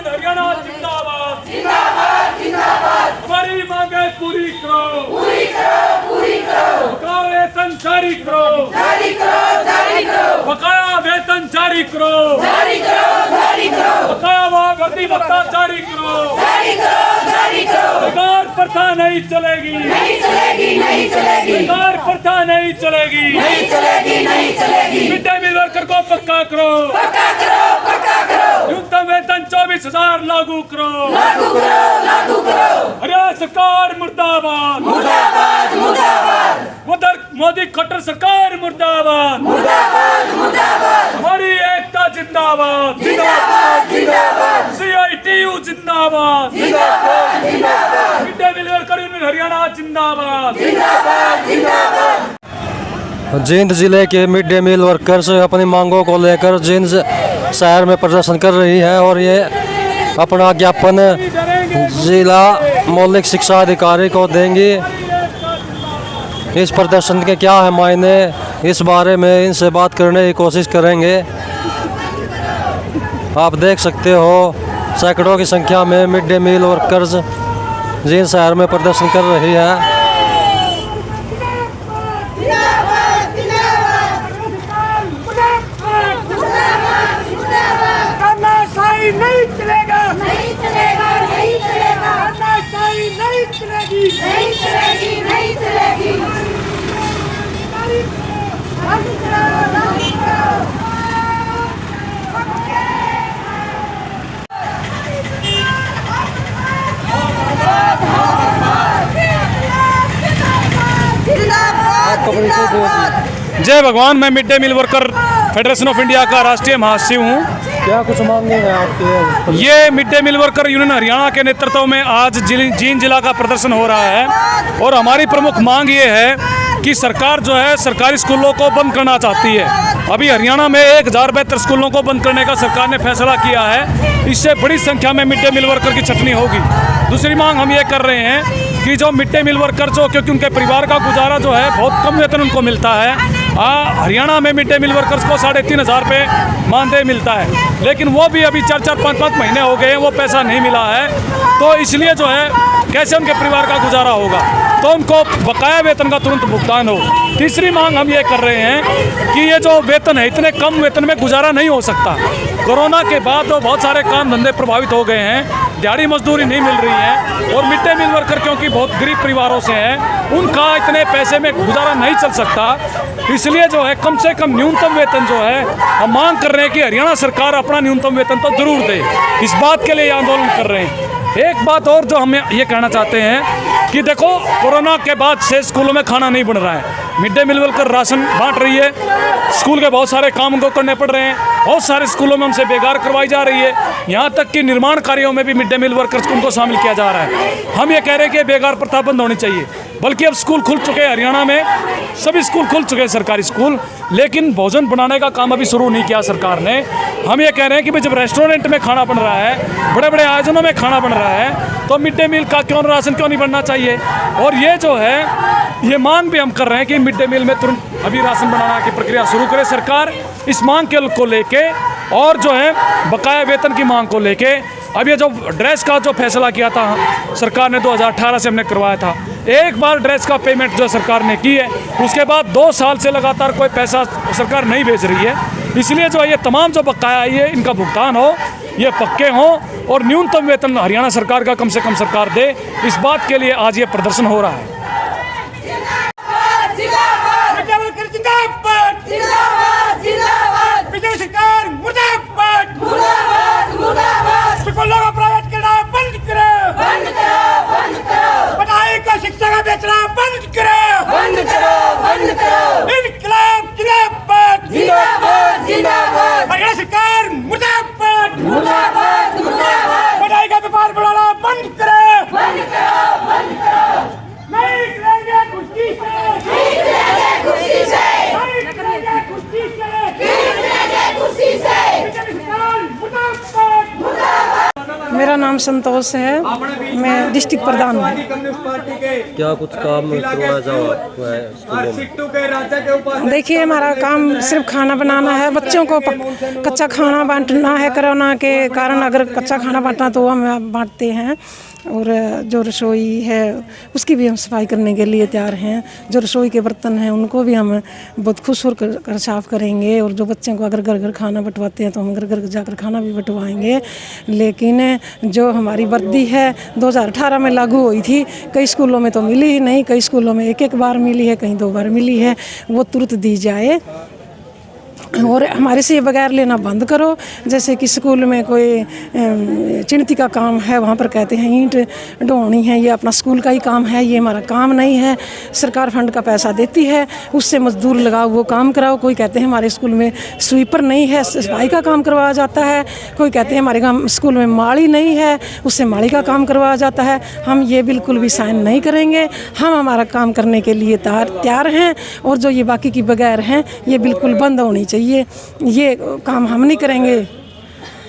हरियाणा जिंदाबाद जिंदाबाद जिंदाबाद। हमारी मांगे पूरी करो पूरी करो पूरी करो। बकाया वेतन जारी करो जारी करो जारी करो। बकाया वेतन जारी करो जारी करो जारी करो। बकाया वर्दी भत्ता जारी करो जारी करो जारी करो। बेकार प्रथा नहीं चलेगी नहीं चलेगी नहीं चलेगी। बेकार प्रथा नहीं चलेगी नहीं चलेगी नहीं चलेगी। मिड डे मील वर्कर को पक्का करो पक्का करो पक्का करो। न्यूनतम वेतन 24,000 लागू करो लागू करो लागू करो। हरियाणा सरकार मुर्दाबाद मुर्दाबाद मुर्दाबाद। मोदी खट्टर सरकार मुर्दाबाद मुर्दाबाद मुर्दाबाद। हमारी एकता जिंदाबाद जिंदाबाद जिंदाबाद। CITU जिंदाबाद जिंदाबाद जिंदाबाद। Mid day meal worker union Haryana जिंदाबाद जिंदाबाद जिंदाबाद। जींद जिले के मिड डे मील वर्कर्स अपनी मांगों को लेकर जींद शहर में प्रदर्शन कर रही है और ये अपना ज्ञापन जिला मौलिक शिक्षा अधिकारी को देंगी। इस प्रदर्शन के क्या है मायने, इस बारे में इनसे बात करने की कोशिश करेंगे। आप देख सकते हो सैकड़ों की संख्या में mid day meal workers Jind शहर में प्रदर्शन कर रही है। नहीं चलेगा नहीं चलेगा नहीं चलेगा। तानाशाही नहीं चलेगी नहीं चलेगी नहीं चलेगी। जय भगवान। मैं mid day meal worker federation of India का राष्ट्रीय महासचिव हूँ। क्या कुछ मांगे हैं आपके? ये mid day meal worker union Haryana के नेतृत्व में आज जींद जिला का प्रदर्शन हो रहा है और हमारी प्रमुख मांग ये है कि सरकार जो है सरकारी स्कूलों को बंद करना चाहती है। अभी हरियाणा में 1072 स्कूलों को बंद करने का सरकार ने फैसला किया है। इससे बड़ी संख्या में मिड डे मील वर्कर की छटनी होगी। दूसरी मांग हम ये कर रहे हैं कि जो मिड डे मील वर्कर जो, क्योंकि उनके परिवार का गुजारा जो है बहुत कम वेतन उनको मिलता है। हरियाणा में मिड डे मील वर्कर्स को 3,500 रुपये मानदेय मिलता है, लेकिन वो भी अभी 4-4, 5-5 महीने हो गए हैं, वो पैसा नहीं मिला है। तो इसलिए जो है कैसे उनके परिवार का गुजारा होगा, तो उनको बकाया वेतन का तुरंत भुगतान हो। तीसरी मांग हम ये कर रहे हैं कि ये जो वेतन है, इतने कम वेतन में गुजारा नहीं हो सकता। कोरोना के बाद तो बहुत सारे काम धंधे प्रभावित हो गए हैं, दिहाड़ी मजदूरी नहीं मिल रही है और मिड डे मील वर्कर क्योंकि बहुत गरीब परिवारों से हैं, उनका इतने पैसे में गुजारा नहीं चल सकता। इसलिए जो है कम से कम न्यूनतम वेतन जो है हम मांग कर रहे हैं कि हरियाणा सरकार अपना न्यूनतम वेतन तो जरूर दे। इस बात के लिए आंदोलन कर रहे हैं। एक बात और जो हम ये कहना चाहते हैं कि देखो, कोरोना के बाद से स्कूलों में खाना नहीं बन रहा है। मिड डे मील वर्कर राशन बांट रही है, स्कूल के बहुत सारे काम उनको करने पड़ रहे हैं, बहुत सारे स्कूलों में उनसे बेगार करवाई जा रही है। यहाँ तक कि निर्माण कार्यों में भी मिड डे मील वर्कर्स को उनको शामिल किया जा रहा है। हम ये कह रहे हैं कि बेगार प्रथा बंद होनी चाहिए। बल्कि अब स्कूल खुल चुके हैं हरियाणा में, सभी स्कूल खुल चुके हैं सरकारी स्कूल, लेकिन भोजन बनाने का काम अभी शुरू नहीं किया सरकार ने। हम ये कह रहे हैं कि भाई जब रेस्टोरेंट में खाना बन रहा है, बड़े बड़े आयोजनों में खाना बन रहा है, तो मिड डे मील का राशन क्यों नहीं बनना चाहिए। और ये जो है ये मांग भी हम कर रहे हैं कि मिड डे मील में तुरंत अभी राशन बनाना की प्रक्रिया शुरू करे सरकार। इस मांग को लेके और जो है बकाया वेतन की मांग को लेके, अब ये जो ड्रेस का जो फैसला किया था सरकार ने 2018 से हमने करवाया था, एक बार ड्रेस का पेमेंट जो सरकार ने की है, उसके बाद 2 साल से लगातार कोई पैसा सरकार नहीं भेज रही है। इसलिए जो ये तमाम जो बकाया है ये इनका भुगतान हो, ये पक्के हों और न्यूनतम वेतन हरियाणा सरकार का कम से कम सरकार दे। इस बात के लिए आज ये प्रदर्शन हो रहा है। शिक्षा का बेचना बंद करो बंद करो बंद करो। इनकलाब जिंदाबाद जिंदाबाद जिंदाबाद। हरियाणा सरकार मुर्दाबाद मुर्दाबाद मुर्दाबाद। पढ़ाई का व्यापार बढ़ाना बंद करो बंद करो बंद करो। नाम संतोष है, मैं डिस्ट्रिक्ट प्रधान हूँ। क्या कुछ काम करवाया जाओ स्कूलों में? देखिए, हमारा काम सिर्फ खाना बनाना है, बच्चों को कच्चा खाना बांटना है। कोरोना के कारण अगर कच्चा खाना बांटना तो हम बांटते हैं, और जो रसोई है उसकी भी हम सफाई करने के लिए तैयार हैं। जो रसोई के बर्तन हैं उनको भी हम बहुत खुश होकर साफ़ करेंगे, और जो बच्चों को अगर घर घर खाना बंटवाते हैं तो हम घर घर जाकर खाना भी बंटवाएंगे। लेकिन जो हमारी वर्दी है 2018 में लागू हुई थी, कई स्कूलों में तो मिली ही नहीं, कई स्कूलों में एक बार मिली है, कहीं 2 बार मिली है, वो तुरंत दी जाए। और हमारे से ये बगैर लेना बंद करो। जैसे कि स्कूल में कोई चिणती का काम है, वहाँ पर कहते हैं ईंट ढोनी है, ये अपना स्कूल का ही काम है, ये हमारा काम नहीं है। सरकार फंड का पैसा देती है, उससे मजदूर लगाओ, वो काम कराओ। कोई कहते हैं हमारे स्कूल में स्वीपर नहीं है, सफाई का काम करवाया जाता है। कोई कहते हैं हमारे स्कूल में माली नहीं है, उससे माली का काम करवाया जाता है। हम ये बिल्कुल भी साइन नहीं करेंगे। हम हमारा काम करने के लिए तैयार हैं, और जो ये बाकी की बगैर हैं ये बिल्कुल बंद होनी चाहिए। ये काम हम नहीं करेंगे।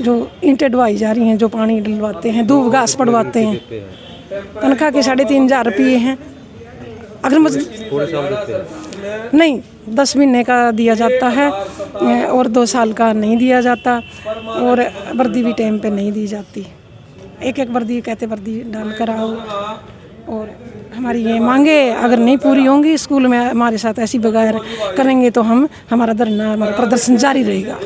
जो ईंटें डलवाई जा रही हैं, जो पानी डलवाते हैं, दूब घास पड़वाते हैं, तनख्वाह के 3,500 रुपये हैं। अगर नहीं, 10 महीने का दिया जाता है, और 2 साल का नहीं दिया जाता, और वर्दी भी टाइम पे नहीं दी जाती। एक वर्दी कहते वर्दी डाल कर आओ। और हमारी ये मांगे अगर नहीं पूरी होंगी, स्कूल में हमारे साथ ऐसी बगैर करेंगे तो हमारा धरना, हमारा प्रदर्शन जारी रहेगा।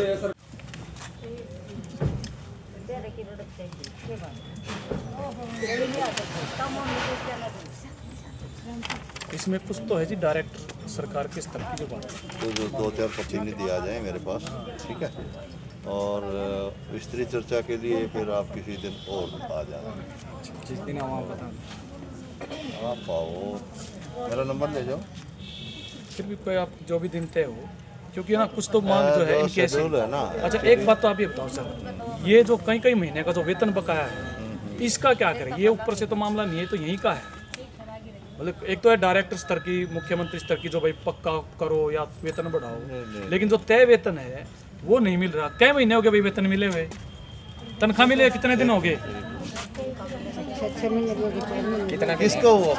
इसमें कुछ तो है जी, डायरेक्ट सरकार के स्तर की जो बात है, तो जो 2-4 प्रतिनिधि आ जाए मेरे पास, ठीक है, और विस्तृत चर्चा के लिए फिर आप किसी दिन और आ जाना। जिस दिन आप बता आप आओ, मेरा नंबर ले जाओ। फिर भी कोई आप जो भी दिन तय हो, क्योंकि ना कुछ तो मांग जो है इनके शेड्यूल है ना। अच्छा, एक बात तो आप ये बताओ सर, ये जो कई महीने का जो वेतन बकाया है, इसका क्या करें? ये ऊपर से तो मामला नहीं है, तो यही का है। मतलब एक तो है डायरेक्टर स्तर की, मुख्यमंत्री स्तर की, जो भाई पक्का करो या वेतन बढ़ाओ, लेकिन जो तय वेतन है वो नहीं मिल रहा। कई महीने हो गए भाई वेतन मिले हुए, तनख्वाह मिले कितने दिन हो गए? किसको हुआ?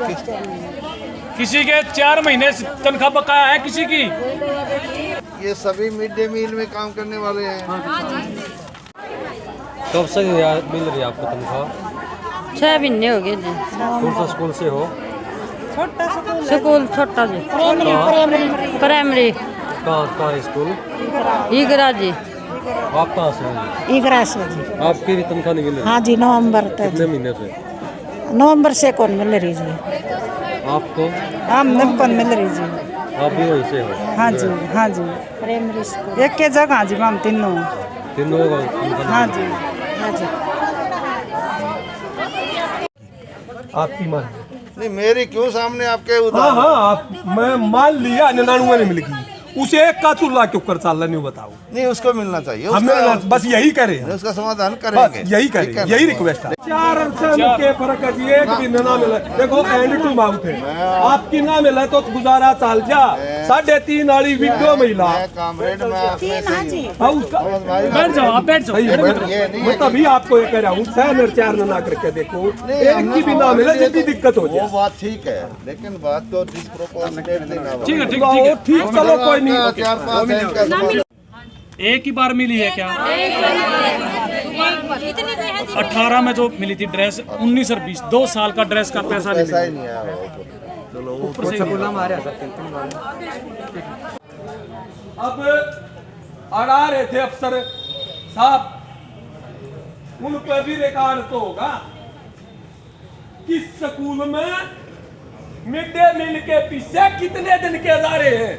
किसी के 4 महीने से तनख्वाह बकाया है, किसी की। ये सभी मिड डे मील में काम करने वाले हैं। कब से मिल रही है आपको तनख्वाह? 6 महीने हो गए जी। कौन सा स्कूल से हो? स्कूल छोटा जी, प्राइमरी। कहाँ स्कूल? ईगरा जी। आप कहाँ से हैं? ईगरा से जी। आपकी भी तनख्वाह नहीं मिल रही? हाँ जी, नवंबर तक। कितने महीने से? नवंबर से कौन मिल रही जी? आपको? हम कौन मिल रही जी? आप भी वहीं से हो? हाँ जी, हाँ जी, प्राइमरी स्कूल एक के जगह जी, हम तीनों हाँ जी, हाँ जी। आपकी मान नहीं, मेरी क्यों सामने आपके उधर? हाँ हाँ, आप मैं मान लिया 99 नहीं मिल गई, उसे एक का चूल्हा क्यों कर चाल नहीं बताओ। नहीं, उसको मिलना चाहिए, हमें बस यही करे, उसका समाधान करेंगे, यही करे, यही रिक्वेस्ट है। 4 अड़चन के फर्क है जी, एक भी ना मिला। देखो एंड टू माउथ है, आपकी ना मिला तो गुजारा चाल जा। 3.5 वाली विडो महिला कामरेड में आपने सही बैठ जाओ, आप बैठ जाओ। मैं तभी आपको ये कह रहा हूँ, 4 ना करके देखो, एक की भी ना मिला जितनी दिक्कत हो जाए। वो बात ठीक है, लेकिन बात तो डिस्प्रोपोर्शनेट देना होगा। ठीक है, ठीक है, ठीक, चलो कोई नहीं। 4-5 है इनका। एक ही बार मिली है क्या? 18 में जो मिली थी ड्रेस, 19 और 20, 2 साल का ड्रेस का पैसा नहीं ऐसा ही मिला। नहीं आया। चलो ऊपर से अब अड़ा रहे थे अफसर साहब, उन पर भी रिकॉर्ड तो होगा कि स्कूल में मिड डे मील के पीछे कितने दिन के जा रहे हैं।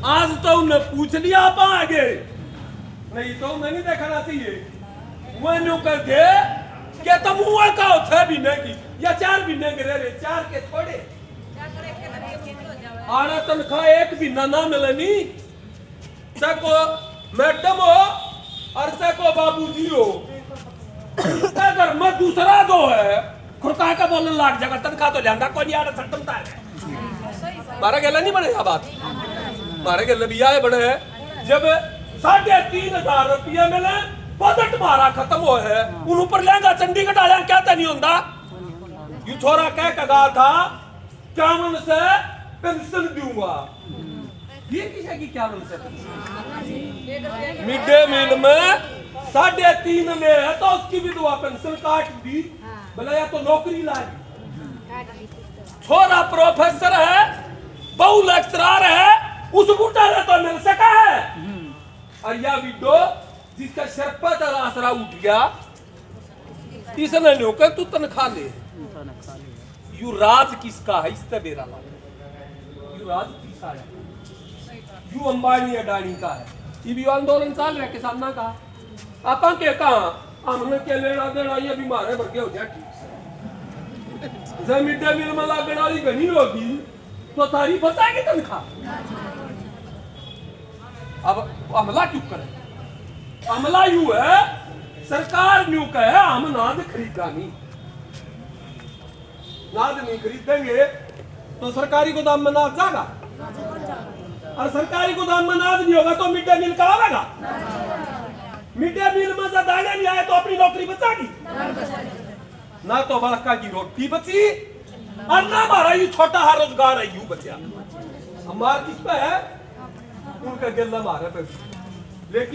आज तो उन्हें पूछ लिया आप आगे, नहीं तो उन्हें नहीं देखना चाहिए। मैंने कर दे क्या तुम हुआ का 6 महीने की या 4 महीने के रहे, 4 के थोड़े आना तनख्वाह 1 महीना ना मिलनी। सको मैडम हो और सको बाबूजी हो, घर में दूसरा जो है खुरका का बोलने लाग जाएगा, तनख्वाह तो लेंदा कोई नहीं, आना सटमता है। मारा गला नहीं बनेगा बात, मारे गले भी आए बड़े हैं। जब 3,500 रुपये मिले बजट मारा खत्म हो है उन ऊपर लहंगा चंडीगढ़ आया क्या नहीं होता यू छोरा कह कगा था 51 से पेंशन दूंगा ये किसे की 51 से मिड डे मील में 3.5 ले है तो उसकी विधवा पेंशन काट दी बोला या तो नौकरी ला दी छोरा प्रोफेसर है बहु लेक्चरर है उस बूटा ने तो मिल सका है और या विडो जिसका सिर पर आसरा उठ गया इसने नहीं होकर तू तनख्वाह ले यू राज किसका है इस तबेरा यू राज किसका है यू अंबानी अडानी का है ये भी आंदोलन चल रहा है किसानों का आप के कहा हमने के लेना देना ये बीमार है भरके हो जाए ठीक जब मिड डे मील में लागण वाली घनी होगी तो तारी बचाएगी तनख्वाह अब हमला क्यों करे हमला यू है सरकार न्यू कहे हम नाद खरीदा नहीं नाद नहीं खरीदेंगे तो सरकारी गोदाम में नाद जाएगा और सरकारी गोदाम में नाद नहीं होगा तो मिड डे मील का आएगा मिड डे मील में जब दाने नहीं आए तो अपनी नौकरी बचाएगी ना तो बड़का की रोटी बची और ना हमारा ये छोटा हा रोजगार है यू बचा हमारा किस पे है उनका गिल्ला मारे पे